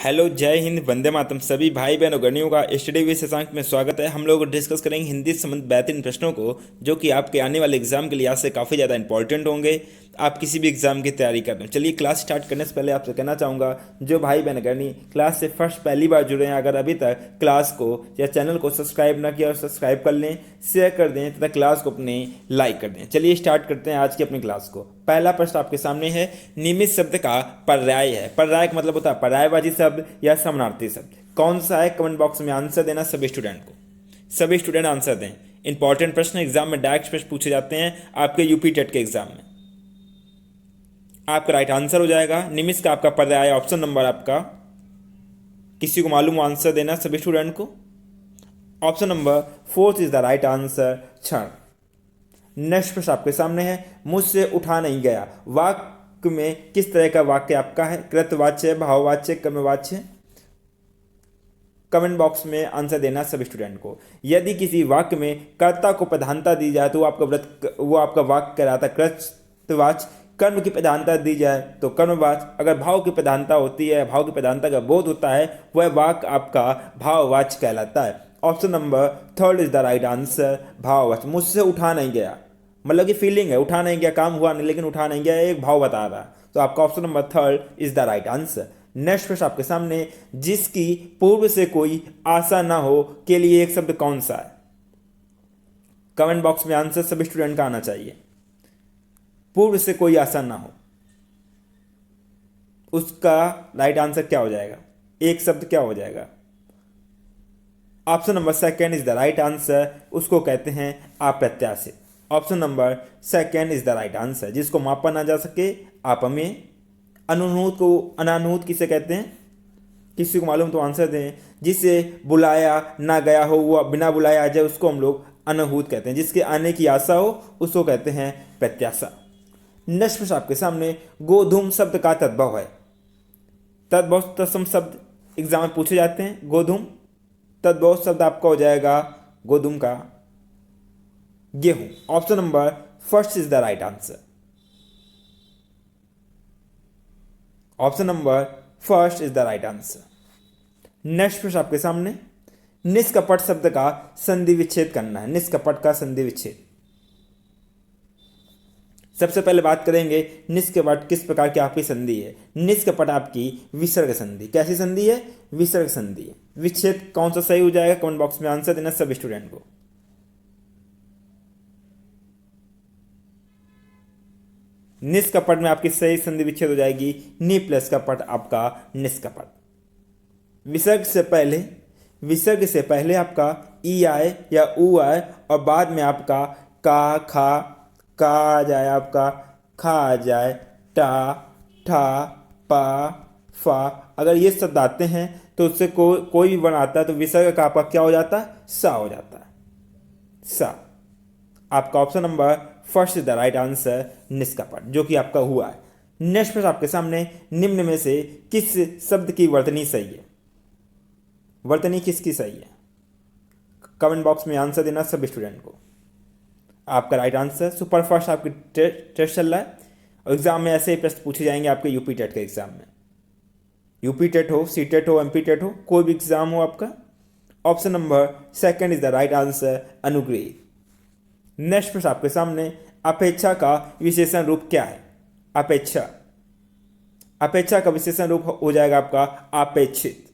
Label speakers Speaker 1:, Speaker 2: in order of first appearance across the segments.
Speaker 1: Hello, जय हिंद, वंदे मातरम। सभी भाई बहनों गणियों का स्टडी विद शशांक में स्वागत है। हम लोग डिस्कस करेंगे हिंदी से संबंधित बेहतरीन प्रश्नों को, जो कि आपके आने वाले एग्जाम के लिहाज से काफ़ी ज़्यादा इंपॉर्टेंट होंगे। आप किसी भी एग्जाम की तैयारी कर रहे हैं। चलिए, क्लास स्टार्ट करने से पहले आपसे कहना चाहूँगा, जो भाई बहन गणी क्लास से फर्स्ट पहली बार जुड़े हैं, अगर अभी तक क्लास को या चैनल को सब्सक्राइब ना किया और सब्सक्राइब कर लें, शेयर कर दें तथा क्लास को अपने लाइक कर दें। चलिए स्टार्ट करते हैं आज की अपनी क्लास को। पहला प्रश्न आपके सामने है, नियमित शब्द का पर्याय है। पर्याय का मतलब होता है पर्यायवाची शब्द या समानार्थी शब्द। कौन सा है? कमेंट बॉक्स में आंसर देना सभी स्टूडेंट को। सभी स्टूडेंट आंसर दें। इंपॉर्टेंट प्रश्न, एग्जाम में डायरेक्ट प्रश्न पूछे जाते हैं आपके यूपी टेट के एग्जाम में। आपका राइट आंसर हो जाएगा निमिष का आपका पर्याय ऑप्शन नंबर आपका। किसी को मालूम आंसर देना सभी स्टूडेंट को। Option number 4 is the right answer, क्षण। नेक्स्ट प्रश्न आपके सामने है, मुझसे उठा नहीं गया। वाक्य में किस तरह का वाक्य आपका है? कृतवाच्य, भाववाच्य, कर्मवाच्य? कमेंट बॉक्स में आंसर देना सभी स्टूडेंट को। यदि किसी वाक्य में कर्ता को प्रधानता दी जाए तो वो आपका वाक्य कहलाता है कृतवाच्य। कर्म की प्रधानता दी जाए तो कर्मवाच्य। अगर भाव की प्रधानता होती है, भाव की प्रधानता का बोध होता है, वह वाक्य आपका भाववाच्य कहलाता है। Option number 3 is the right answer, भाववाच्य। मुझसे उठा नहीं गया मतलब कि फीलिंग है, उठा नहीं गया, काम हुआ नहीं लेकिन उठा नहीं गया, एक भाव बता रहा है। तो आपका option number 3 is the right answer. Next प्रश्न आपके सामने, जिसकी पूर्व से कोई आशा ना हो के लिए एक शब्द कौन सा है? कमेंट बॉक्स में आंसर सभी स्टूडेंट का आना चाहिए। पूर्व से कोई आशा ना हो, उसका राइट आंसर क्या हो जाएगा? एक शब्द क्या हो जाएगा? Option number 2 is the right answer, उसको कहते हैं अप्रत्याशित। Option number 2 is the right answer. जिसको मापा ना जा सके आप हमें। अनुनूत को अनानुत किसे कहते हैं? किसी को मालूम तो आंसर दें। जिसे बुलाया ना गया हो, वो बिना बुलाए आ जाए, उसको हम लोग अनहूत कहते हैं। जिसके आने की आशा हो उसको कहते हैं प्रत्याशा। नेक्स्ट प्रश्न आपके सामने, गोधूम शब्द का तद्भव है। तद्भव तत्सम शब्द एग्जाम में पूछे जाते हैं। गोधूम तद्भव शब्द आपका हो जाएगा गोधूम का गेहूं। Option number 1 is the right answer. Option number 1 is the right answer. Next प्रश्न आपके सामने, निष्कपट शब्द का संधि विच्छेद करना है। निष्कपट का संधि विच्छेद। सबसे पहले बात करेंगे निष्कपट किस प्रकार की आपकी संधि है। निष्कपट आपकी विसर्ग संधि। कैसी संधि है? विसर्ग संधि है। विच्छेद कौन सा सही हो जाएगा? कमेंट बॉक्स में आंसर देना सभी स्टूडेंट को। निष्कपट में आपकी सही संधि विच्छेद हो जाएगी नि प्लस कपट, आपका निष्कपट। विसर्ग से पहले आपका ई आए या ऊ आए और बाद में आपका का, खा, का आ जाए, आपका खा आ जाए, टा, ठा, पा, फा। अगर ये शब्द आते हैं तो उससे कोई भी वर्ण आता है तो विसर्ग का आपका क्या हो जाता है? सा हो जाता है, सा। आपका option number 1 is the right answer, निष्कपट, जो कि आपका हुआ है। नेक्स्ट प्रश्न आपके सामने, निम्न में से किस शब्द की वर्तनी सही है? वर्तनी किसकी सही है? कमेंट बॉक्स में आंसर देना सभी स्टूडेंट को। आपका राइट आंसर सुपरफास्ट आपकी टेस्ट चल रहा है और एग्जाम में ऐसे ही प्रश्न पूछे जाएंगे आपके यूपी टेट के एग्जाम में। यूपी टेट हो, सी टेट हो, एमपी टेट हो, कोई भी एग्जाम हो आपका। Option number 2 is the right answer, अनुग्रही। नेक्स्ट प्रश्न आपके सामने, अपेक्षा का विशेषण रूप क्या है? अपेक्षा। अपेक्षा का विशेषण रूप हो जाएगा आपका अपेक्षित।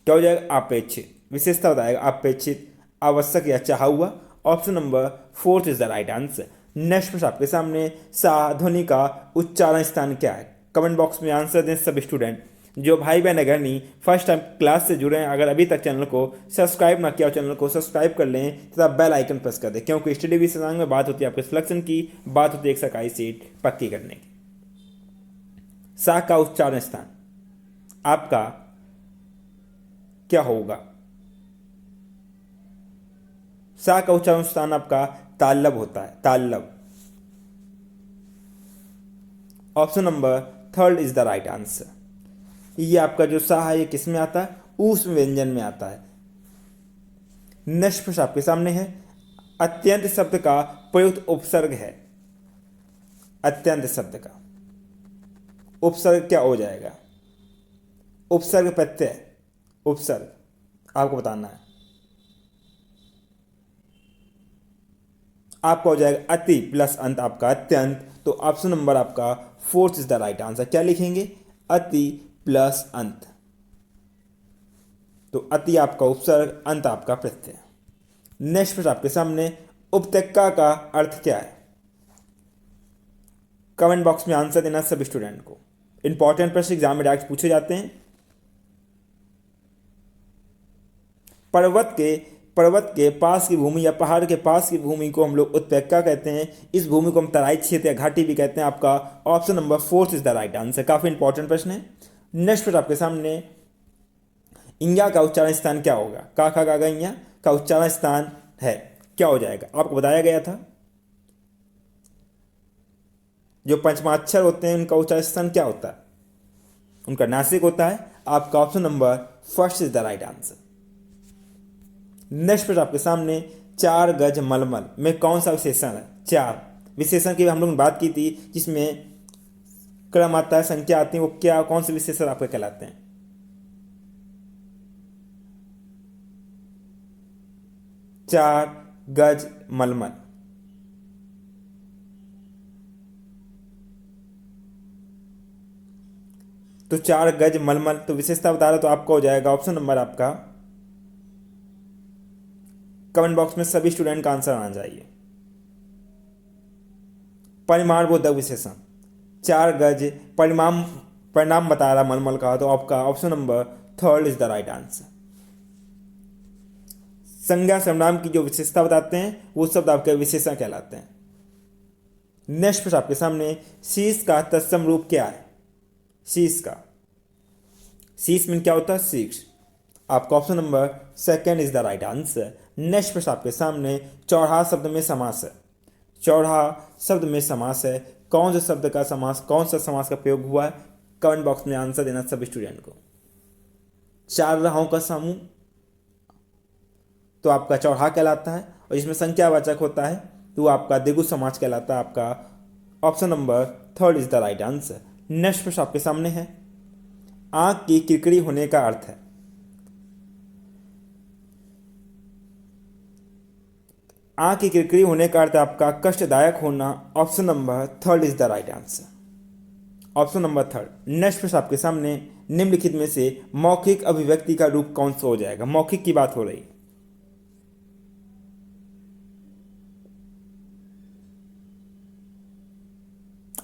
Speaker 1: क्या हो जाएगा? अपेक्षित। विशेषता बताएगा अपेक्षित, आवश्यक या चाहा हुआ। Option number 4 is the right answer. Next प्रश्न आपके सामने, सा ध्वनि का उच्चारण स्थान क्या है? कमेंट बॉक्स में आंसर दें सभी स्टूडेंट। जो भाई बहन अगर नहीं फर्स्ट टाइम क्लास से जुड़े हैं, अगर अभी तक चैनल को सब्सक्राइब ना किया, चैनल को सब्सक्राइब कर लें तथा बेल आइकन प्रेस कर दें, क्योंकि स्टडी विद शशांक में बात होती है आपके सिलेक्शन की, बात होती है एक सरकारी सीट पक्की करने की। सा का उच्चारण स्थान आपका क्या होगा? सा का उच्चारण स्थान आपका ताल्लब होता है, ताल्लब। Option number 3 is the right answer. ये आपका जो सा है ये किस में आता है? ऊष्म व्यंजन में आता है। नेक्स्ट प्रश्न आपके सामने है, अत्यंत शब्द का प्रयुक्त उपसर्ग है। अत्यंत शब्द का उपसर्ग क्या हो जाएगा? उपसर्ग प्रत्यय, उपसर्ग आपको बताना है। आपका हो जाएगा अति प्लस अंत आपका अत्यंत। तो ऑप्शन नंबर आपका fourth is the right answer. क्या लिखेंगे? अति प्लस अंत। तो अति आपका उपसर्ग, अंत आपका प्रत्यय। नेक्स्ट प्रश्न आपके सामने, उपत्यका का अर्थ क्या है? कमेंट बॉक्स में आंसर देना सब स्टूडेंट को। इंपॉर्टेंट प्रश्न एग्जाम में डायरेक्ट पूछे जाते हैं। पर्वत के पास की भूमि या पहाड़ के पास की भूमि को हम लोग उपत्यका कहते हैं। इस भूमि को हम तराई क्षेत्र या घाटी भी कहते हैं। आपका option number fourth is the right answer. काफी इंपॉर्टेंट प्रश्न है। नेक्स्ट प्रश्न आपके सामने, इंगा का उच्चारण स्थान क्या होगा? का खा गा गा इंगा का उच्चारण स्थान है, क्या हो जाएगा? आपको बताया गया था। जो पंचमाक्षर होते हैं उनका उच्चारण स्थान क्या होता है? उनका नासिक होता है। आपका option number first is the right answer. Next प्रश्न आपके सामने, 4 गज मलमल में कौन सा विशेषण है? 4 विशेषण की हम लोग ने बात की थी, जिसमें क्रम आता है, संख्या आती है, वो क्या कौन से विशेषण आपके कहलाते हैं? 4 गज मलमल। तो 4 गज मलमल तो विशेषता बता रहा, तो आपका हो जाएगा ऑप्शन नंबर आपका, कमेंट बॉक्स में सभी स्टूडेंट का आंसर आना चाहिए। परिमाण बोधक विशेषण, 4 गज परिणाम बता रहा मलमल का, तो आपका option number third is the right answer. संज्ञा सर्वनाम की जो विशेषता बताते हैं वो शब्द आपके विशेषण कहलाते हैं। नेक्स्ट प्रश्न आपके सामने, शीश का तत्सम रूप क्या है? शीश का, शीश में क्या होता है? शीश। आपका option number second is the right answer. Next प्रश्न आपके सामने, चौराहा शब्द में समास है। चौराहा शब्द में समास है, कौन सा शब्द का समास, कौन सा समास का प्रयोग हुआ है? कमेंट बॉक्स में आंसर देना सब स्टूडेंट को। 4 राहों का समूह तो आपका चौराहा कहलाता है, और इसमें संख्यावाचक होता है तो आपका द्विगु समास कहलाता है। आपका option number third is the right answer. Next प्रश्न आपके सामने है, आंख की किरकिरी होने का अर्थ है। आंख की किरकिरी होने का अर्थ आपका कष्टदायक होना। Option number third is the right answer. Option number third. Next प्रश्न आपके सामने, निम्नलिखित में से मौखिक अभिव्यक्ति का रूप कौन सा हो जाएगा? मौखिक की बात हो रही,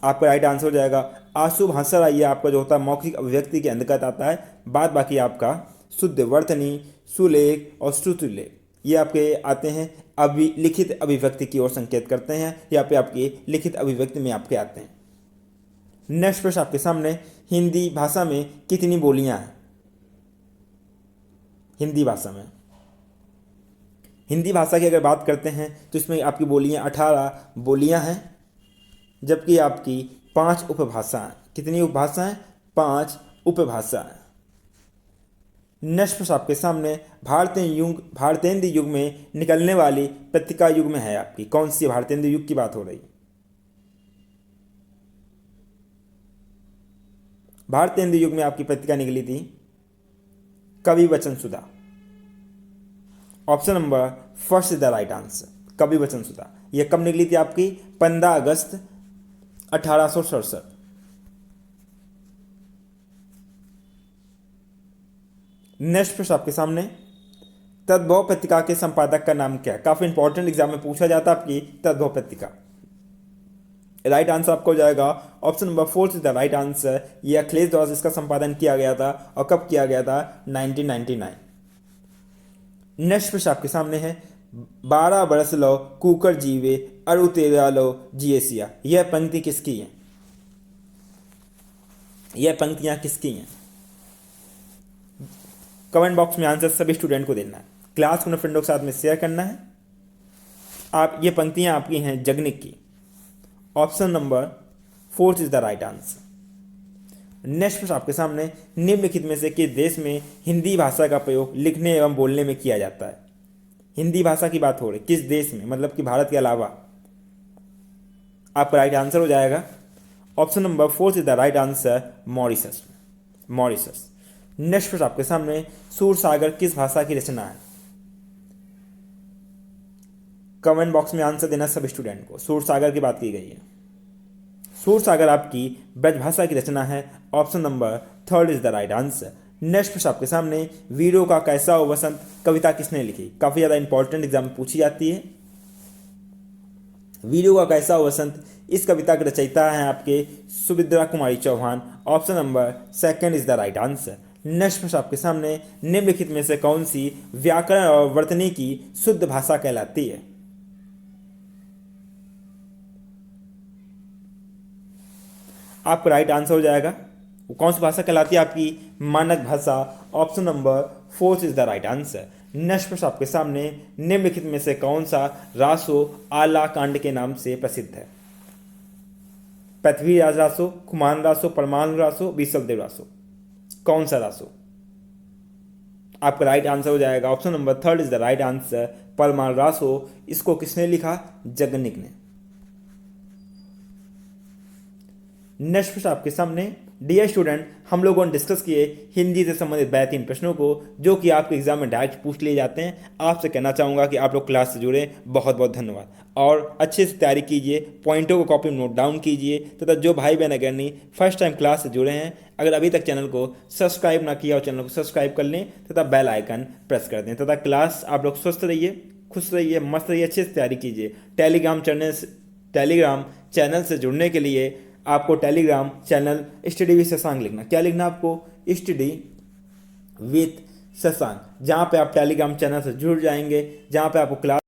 Speaker 1: आपका राइट आंसर हो जाएगा आशु भाषा। ये आपका जो होता है मौखिक अभिव्यक्ति के अंतर्गत आता है। बाद बाकी आपका शुद्ध वर्तनी, सुलेख और श्रुतिलेख ये आपके आते हैं, लिखित अभिव्यक्ति की ओर संकेत करते हैं। यहाँ पे आपकी लिखित अभिव्यक्ति में आपके आते हैं। नेक्स्ट प्रश्न आपके सामने, हिंदी भाषा में कितनी बोलियां हैं? हिंदी भाषा में, हिंदी भाषा की अगर बात करते हैं तो इसमें आपकी बोलियां 18 बोलियां हैं, जबकि आपकी 5 उपभाषाएं। कितनी उपभाषाएं? 5 उपभाषाएं। नेक्स्ट प्रश्न आपके सामने, भारतेंदु युग में निकलने वाली पत्रिका युग में है आपकी कौन सी? भारतेंदु युग की बात हो रही। भारतेंदु युग में आपकी पत्रिका निकली थी Kavi Vachan Sudha. Option number first is the right answer. Kavi Vachan सुधा यह कब निकली थी? आपकी 15 अगस्त 1867। नेक्स्ट प्रश्न आपके सामने, तद्भव पत्रिका के संपादक का नाम क्या है? काफी इंपॉर्टेंट एग्जाम में पूछा जाता है आपकी तद्भव पत्रिका। राइट आंसर आपको हो जाएगा option number fourth is the right answer. यह अखिलेश द्वारा इसका संपादन किया गया था, और कब किया गया था? 1999। नेक्स्ट प्रश्न आपके सामने है, 12 बरस लो कुकर जीवे अरु तेरा लो जिएसिया। यह पंक्ति किसकी है? यह पंक्तियां किसकी हैं? कमेंट बॉक्स में आंसर सभी स्टूडेंट को देना है। क्लास को अपने फ्रेंडों के साथ में शेयर करना है। आप ये पंक्तियां आपकी हैं जगनिक की। Option number fourth is the right answer. Next प्रश्न आपके सामने, निम्नलिखित में से किस देश में हिंदी भाषा का प्रयोग लिखने एवं बोलने में किया जाता है? हिंदी भाषा की बात हो रही, किस देश में, मतलब कि भारत के अलावा। आपका राइट आंसर हो जाएगा option number fourth is the right answer, Mauritius. Mauritius. Next प्रश्न आपके सामने, सूरसागर किस भाषा की रचना है? कमेंट बॉक्स में आंसर देना सब स्टूडेंट को। सूरसागर की बात की गई है। सूरसागर आपकी ब्रजभाषा की रचना है। Option number third is the right answer. Next प्रश्न आपके सामने, वीरों का कैसा हो वसंत कविता किसने लिखी? काफी ज्यादा इंपॉर्टेंट एग्जाम में पूछी जाती है। वीरों का कैसा हो वसंत, इस कविता के रचयिता हैं आपके Subhadra Kumari Chauhan. Option number second is the right answer. Next प्रश्न आपके सामने, निम्नलिखित में से कौन सी व्याकरण और वर्तनी की शुद्ध भाषा कहलाती है? आपका राइट आंसर हो जाएगा, वो कौन सी भाषा कहलाती है? आपकी मानक भाषा। Option number fourth is the right answer. Next प्रश्न आपके सामने, निम्नलिखित में से कौन सा रासो आला कांड के नाम से प्रसिद्ध है? पृथ्वीराज रासो, खुमान रासो, परमाणु रासो, विश्वदेव रासो, कौन सा रासो? आपका राइट आंसर हो जाएगा option number third is the right answer, परमाणु रासो। इसको किसने लिखा? जगन्निक ने। नेक्स्ट प्रश्न आपके सामने, डियर स्टूडेंट, हम लोगों ने डिस्कस किए हिंदी से संबंधित 32 प्रश्नों को जो कि आपके एग्जाम में डायरेक्ट पूछ लिए जाते हैं। आपसे कहना चाहूँगा कि आप लोग क्लास से जुड़े, बहुत बहुत धन्यवाद। और अच्छे से तैयारी कीजिए, पॉइंटों को कॉपी में नोट डाउन कीजिए तथा जो भाई बहन अगर नहीं फर्स्ट टाइम क्लास से जुड़े हैं, अगर अभी तक चैनल को सब्सक्राइब ना किया हो, चैनल को सब्सक्राइब कर लें तथा बेल आइकन प्रेस कर दें तथा क्लास आप लोग स्वस्थ रहिए, खुश रहिए, मस्त रहिए, अच्छे से तैयारी कीजिए। टेलीग्राम चैनल से जुड़ने के लिए आपको Telegram channel study with Shashank लिखना। क्या लिखना आपको? Study with Shashank. जहाँ पे आप टेलीग्राम चैनल से जुड़ जाएंगे, जहाँ पे आपको क्लास